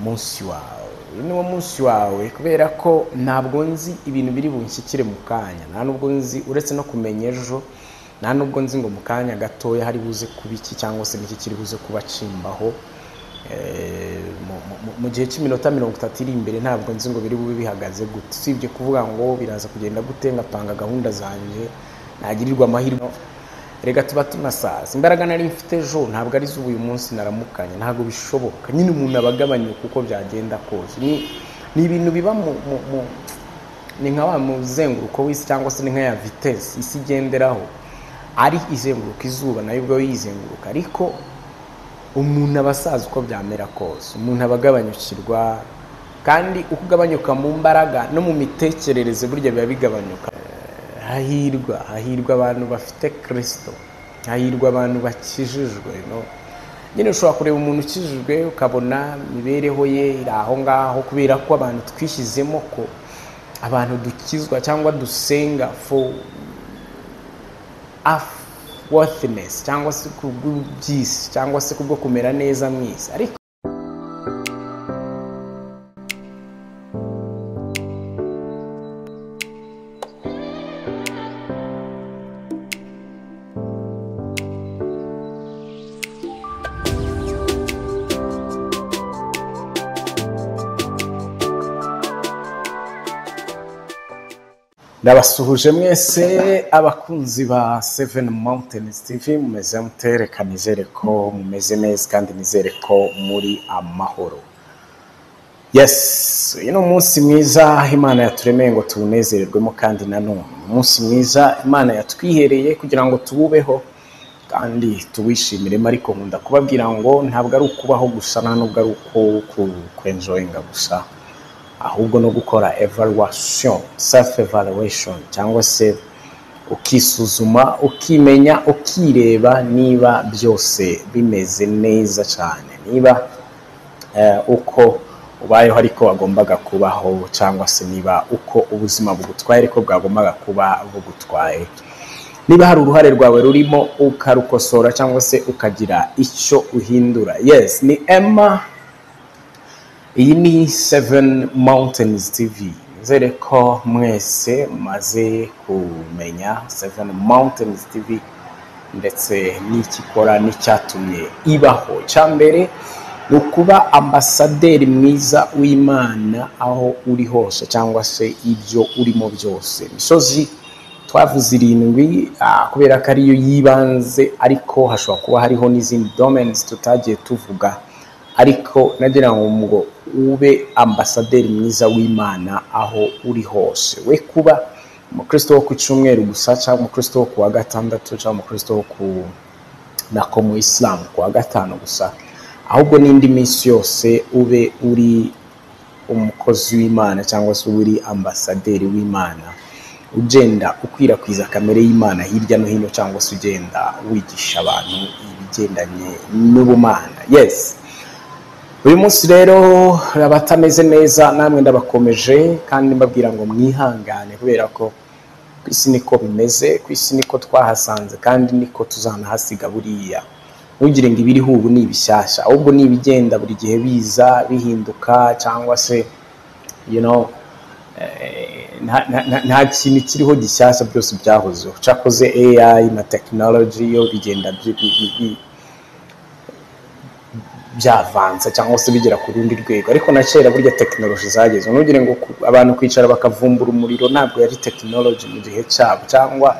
munsi wawe. Uyu niwo munsi wawe kubera ko ntabwo nzi ibintu biri bunshyikire mu kanya, nta nubwo nzi uretse no kumenya ejo, nta nubwo nzi ngo mu kanya gatoya hari buze kuba iki cyangwa se n'iki kiri buze kubacimbaho. Mu gihe cy'iminota 30 iri imbere ntabwo nzi ngo biri bube bihagaze gute, usibye kuvuga ngo biraza kugenda gute, ngapanga gahunda zanjye, nagirirwa amahirwe. Rega tuba tunasaza, imbaraga nari mfite ejo ntabwo ari z'uyu munsi naramukanye, ntabwo bishoboka. Nyine umuntu abagabanye kuko byagenda kose. Ni ibintu biba ni nka wa muzenguruko w'isi cyangwa se ni nka ya vitesse isi igenderaho, ari izenguruka izuba nayo ubwo yizenguruka, ariko umuntu abasaza uko byamera kose, umuntu abagabanyukirwa, kandi uko ugabanyuka mu mbaraga no mu mitekerereze burya biba bigabanyuka. Hahirwa abantu bafite Kristo, hahirwa abantu bakijijwe. Nyine ushobora kureba umuntu ukijijwe ukabona imibereho ye iri aho ngaho, kubera ko abantu twishyizemo ko abantu dukizwa cyangwa dusenga for worthiness cyangwa se kubw'byisi cyangwa se kubwo kumera neza mwisi. Ariko ndabasuhuje mwese abakunzi ba Seven Mountains TV, mumeze mute? Nizere ko mumeze neza kandi nizere ko muri amahoro. Yes, uyu ni umunsi mwiza Imana yaturemeye ngo tuwunezererwemo, kandi nanone umunsi mwiza Imana yatwihereye kugira ngo tuwubeho kandi tuwishimiremo. Ariko nkunda kubabwira ngo ntabwo ari ukubaho gusa, nta nubwo ari uko kwenjoyinga gusa, ahubwo no gukora evaluation, self evaluation, cyangwa se ukisuzuma, ukimenya, ukireba niba byose bimeze neza cyane, niba uko ubayeho ariko wagombaga kubaho, cyangwa se niba uko ubuzima bugutwaye ariko bwagombaga kuba bugutwaye, niba hari uruhare rwawe rurimo ukarukosora cyangwa se ukagira icyo uhindura. Yes, ni Emma. Iyi ni Seven Mountains TV. Nizere ko mwese maze kumenya Seven Mountains TV ndetse n'ikikora n'icyatumye ibaho. Cyambere ni ukuba ambasaderi mwiza w'Imana aho uri hose, cyangwa se ibyo urimo byose. Misozi twavuze 7 kubera ko ariyo yibanze, ariko hashobora kuba hariho n'izindi domains tutagiye tuvuga, ariko nagira ngo ube ambasaderi mwiza w'Imana aho uri hose. We kuba umukristo wo ku cyumweru gusa, cyangwa umukristo wo ku wa gatandatu, cyangwa umukristo wo ku nako mu Islam ku wa gatanu gusa, ahubwo n'indi minsi yose ube uri umukozi w'Imana, cyangwa se uri ambasaderi w'Imana, ugenda ukwirakwiza kamere y'Imana hirya no hino, cyangwa se ugenda wigisha abantu ibigendanye n'ubumana. Yes, uyu munsi rero abatameze neza namwe ndabakomeje, kandi mbabwira ngo mwihangane, kubera ko ku isi niko bimeze, ku isi niko twahasanze, kandi niko tuzanahasiga buriya. Ntugire ngo ibiriho ubu ni ibishyashya, ahubwo ni ibigenda buri gihe biza bihinduka, cyangwa se nta kintu kiriho gishyashya, byose byahozeho. Cyakoze AI na technology yo bigenda byavanze cyangwa se bigera ku rundi rwego, ariko na kera burya technology zageze. Ntugire ngo abantu kwicara bakavumbura umuriro ntabwo yari technology mu gihe cyabo, cyangwa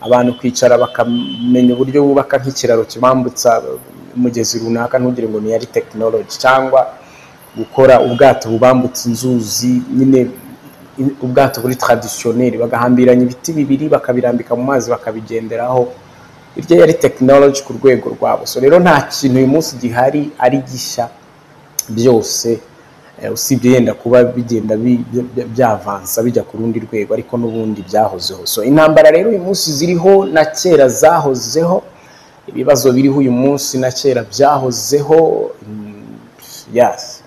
abantu kwicara bakamenya uburyo bubaka nk'ikiraro kibambutsa umugezi runaka, ntugire ngo ni yari technology, cyangwa gukora ubwato bubambutsa inzuzi, nyine ubwato buri traditionnel, bagahambiranya ibiti bibiri bakabirambika mu mazi bakabigenderaho, iryo yari technology ku rwego rwabo. So rero nta kintu uyu munsi gihari ari gishya, byose usibye yenda kuba bigenda byavansa bijya ku rundi rwego, ariko n'ubundi byahozeho. So intambara rero uyu munsi ziriho na kera zahozeho, ibibazo biriho uyu munsi na kera byahozeho. Yes,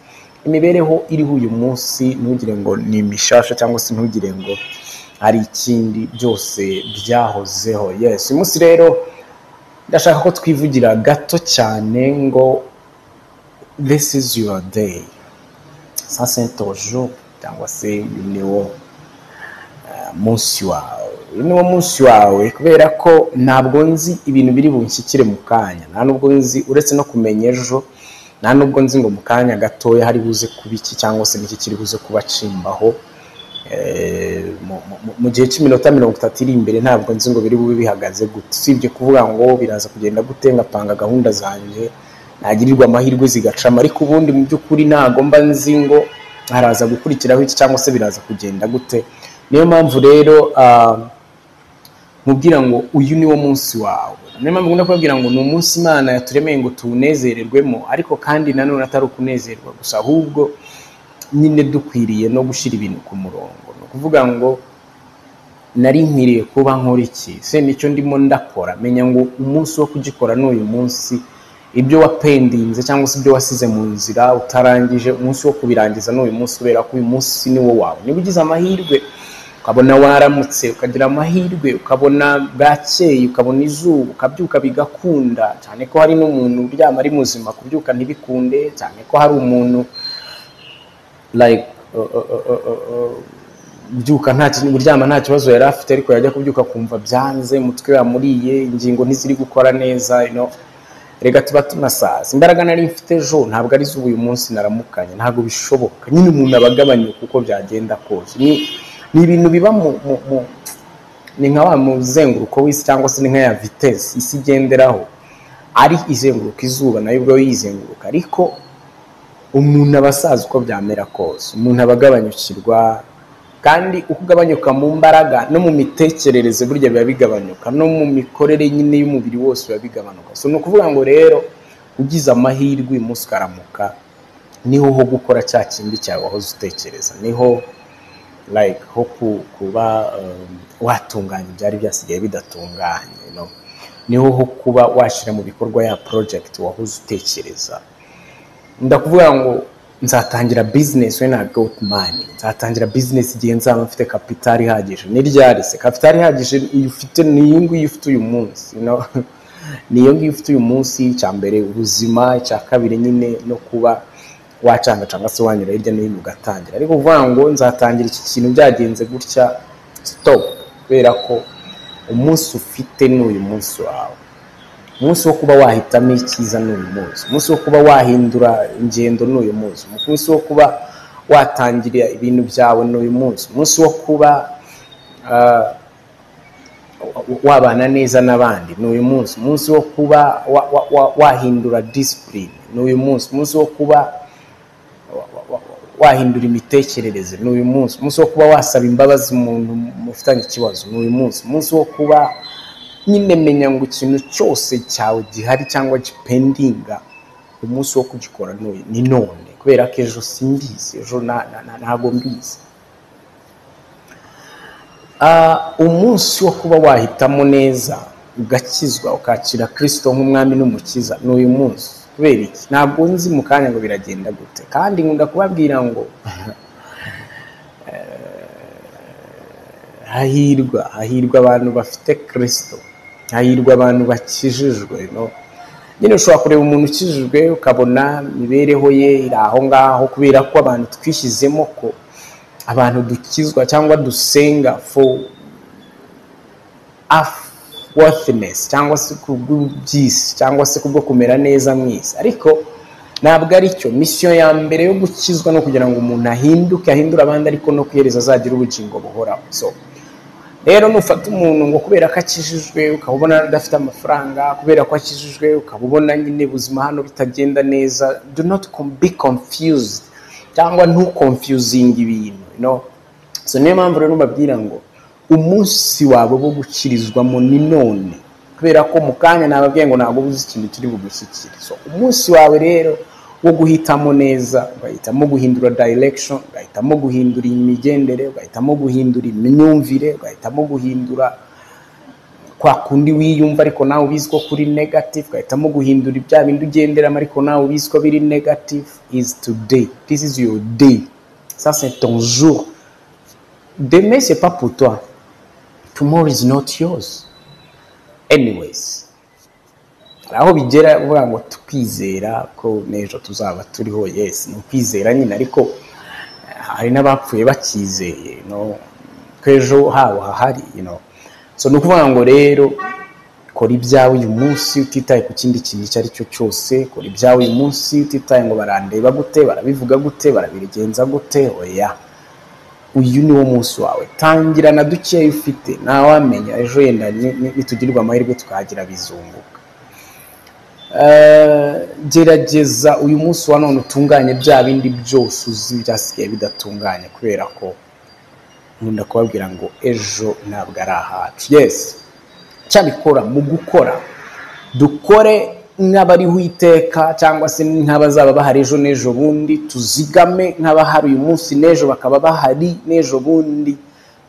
imibereho iriho uyu munsi ntugire ngo ni imishasha, cyangwa se ntugire ngo hari ikindi, byose byahozeho. Yes, uyu munsi rero ndashaka ko twivugira gato cyane ngo this is your day. ça c'est ton jour cyangwa se niwo munsi wawe, niwo munsi wawe, kubera ko ntabwo nzi ibintu biri bunshyikire mu kanya, nta nubwo nzi uretse no kumenya ejo, nta nubwo nzi ngo mu kanya gatoya hari buze kuba iki cyangwa se n'iki kiri buze kuba cimbaho mu gihe cy'iminota 30 iri imbere, ntabwo nzi ngo biri bube bihagaze gute, usibye kuvuga ngo biraza kugenda gute, ngapanga gahunda zanjye nagirirwa amahirwe zigacama, ariko ubundi mu by'ukuri ntago mba nzi ngo haraza gukurikiraho iki cyangwa se biraza kugenda gute. Niyo mpamvu rero mubwira ngo uyu niwo munsi wawe, niyo mpamvu ngunda kubabwira ngo ni umunsi Imana yaturemeye ngo tunezererwemo, ariko kandi nanone atari ukunezerwa gusa, ahubwo nyine dukwiriye no gushira ibintu ku murongo. No kuvuga ngo nari nkwiriye kuba nkora iki, se nicyo ndimo ndakora, menya ngo umunsi wo kugikora n'uyu munsi, ibyo wapendinze cyangwa se ibyo wasize mu nzira utarangije, umunsi wo kubirangiza n'uyu munsi, kubera ko uyu munsi ni wo wawe. Niba ugize amahirwe ukabona waramutse, ukagira amahirwe ukabona bwakeye, ukabona izuba, ukabyuka bigakunda, cyane ko hari n'umuntu uryama ari muzima kubyuka ntibikunde, cyane ko hari umuntu like byuka nta kintu, uryama nta kibazo yari afite, ariko yajya kubyuka kumva byanze, umutwe yamuriye, ingingo ntiziri gukora neza, rega tuba tunasaza. Imbaraga nari mfite ejo ntabwo ari z'uyu munsi naramukanye, ntabwo bishoboka. Nyine umuntu abagabanye kuko byagenda kose. Ni ibintu biba ni nka wa muzenguruko w'isi, cyangwa se ni nka ya vitesse isi igenderaho, ari izenguruka izuba nayo ubwo yizenguruka, ariko umuntu abasaza uko byamera kose, umuntu abagabanyukirwa, kandi uko ugabanyuka mu mbaraga no mu mitekerereze burya biba bigabanyuka, no mu mikorere nyine y'umubiri wose biba bigabanuka. So no kuvuga ngo rero ugize amahirwe umunsi ukaramuka, niho ho gukora cya kindi cyawe wahoze utekereza, niho like ho kuba watunganya ibyari byasigaye bidatunganye, niho ho kuba washira mu bikorwa ya project wahoze utekereza. Ndakuvuga ngo nzatangira business when I got money, nzatangira business igihe nzaba mfite capital ihagije. Ni ryari se capital ihagije? Ufite niyo ngiyo ufite uyu munsi, niyo ngiyo ufite uyu munsi. Cya mbere ubuzima, cya kabiri nyine no kuba wacanga cyangwa se wanyura hirya no hino ugatangira. Ariko kuvuga ngo nzatangira iki kintu byagenze gutya, stop, kubera ko umunsi ufite n'uyu munsi wawe, umunsi wo kuba wahitamo icyiza n'uyu munsi, umunsi wo kuba wahindura ingendo n'uyu munsi, umunsi wo kuba watangira ibintu byawe n'uyu munsi, umunsi wo kuba wabana neza n'abandi n'uyu munsi, umunsi wo kuba wahindura discipline n'uyu munsi, umunsi wo kuba wahindura imitekerereze n'uyu munsi, umunsi wo kuba wasaba imbabazi umuntu mufitanye ikibazo n'uyu munsi, umunsi wo kuba nyine menya ngo ikintu cyose cyawe gihari cyangwa gipendinga, umunsi wo kugikora ni none, kubera ko ejo simbizi, ejo ntago mbizi. Umunsi wo kuba wahitamo neza ugakizwa ukakira Kristo nk'umwami n'umukiza n'uyu munsi. Kubera iki? Ntabwo nzi mu kanya ngo biragenda gute, kandi nkunda kubabwira ngo hahirwa abantu bafite Kristo, hahirwa abantu bakijijwe. Nyine ushobora kureba umuntu ukijijwe ukabona imibereho ye iri aho ngaho, kubera ko abantu twishyizemo ko abantu dukizwa cyangwa dusenga for worthiness, cyangwa se kubw'byisi, cyangwa se kubwo kumera neza mwisi. Ariko ntabwo ari cyo mission ya mbere yo gukizwa, no kugira ngo umuntu ahinduke, ahindura abandi, ariko no kwihereza azagira ubugingo buhoraho. So rero nufata umuntu ngo kubera ko akijijwe ukabona adafite amafaranga, kubera ko akijijwe ukabona nyine ubuzima hano bitagenda neza, do not be confused, cyangwa ntuconfusing ibintu, So niyo mpamvu rero mbabwira ngo umunsi wawe wo gukirizwamo ni none, kubera ko mu kanya nababwiye ngo ntabwo uzi ikintu kiri bugushyikire. So umunsi wawe rero wo guhitamo neza, ugahitamo guhindura direction, ugahitamo guhindura imigendere, ugahitamo guhindura imyumvire, ugahitamo guhindura kwa kundi wiyumva ariko nawe ubizi ko kuri negative, ugahitamo guhindura ibya bindi ugenderamo ariko nawe ubizi ko biri negative, is today. This is your day. Ça c'est ton jour. Demain c'est pas pour toi. Tomorrow is not yours. Anyways, aho bigera uvuga ngo twizera ko nejo tuzaba turiho, yes, no kwizera nyine, ariko hari n'abapfuye bakizeye ko ejo habo hahari so ni ukuvuga ngo rero kora ibyawe uyu munsi utitaye ku kindi kintu icyo ari cyo cyose. Kora ibyawe uyu munsi utitaye ngo barandeba gute, barabivuga gute, barabigenza gute. Oya, uyu ni wo munsi wawe. Tangira na dukeya ufite, ntawamenya ejo yenda nitugirirwa amahirwe tukahagira bizunguka. Gerageza uyu munsi wa none utunganye bya bindi byose uzi byasigaye bidatunganye, kubera ko nkunda kubabwira ngo ejo ntabwo ari ahacu. Yes, cyabikora mu gukora dukore nk'abariho iteka, cyangwa se nk'abazaba bahari ejo n'ejo bundi. Tuzigame nk'abahari uyu munsi n'ejo bakaba bahari n'ejo bundi,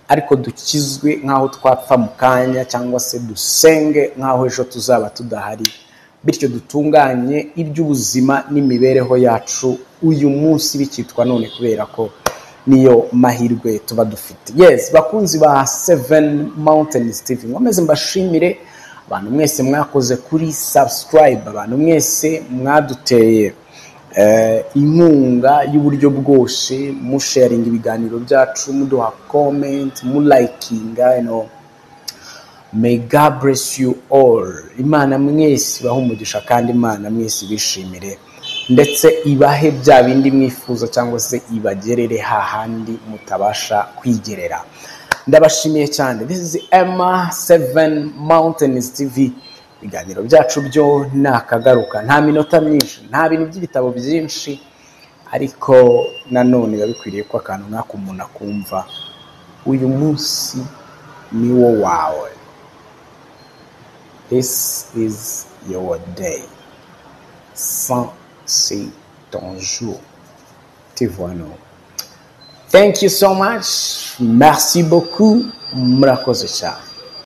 ariko dukizwe nk'aho twapfa mu kanya, cyangwa se dusenge nk'aho ejo tuzaba tudahari. Bityo dutunganye iby'ubuzima n'imibereho yacu uyu munsi bikitwa none, kubera ko niyo mahirwe tuba dufite. Yes, bakunzi ba 7 Mountains TV, nkomeze mbashimire abantu mwese mwakoze kuri subscribe, abantu mwese mwaduteye inkunga y'uburyo bwose, musharinga ibiganiro byacu, muduha comment, murikinga, may God bless you all. Imana mwese ibahe umugisha, kandi Imana mwese bishimire, ndetse ibahe bya bindi mwifuza, cyangwa se ibagerere hahandi mutabasha kwigerera. Ndabashimiye cyane. This is Emma 7 Mountains TV. Ibiganiro byacu byo nakagaruka, nta minota myinshi, nta bintu by'ibitabo byinshi, ariko nanone biba bikwiriye ko akantu nk'ako umuntu akumva uyu munsi ni wo wawe. This is your day. C'est ton jour. Tu vois, non? Thank you so much. Merci beaucoup. Murakoze cyane.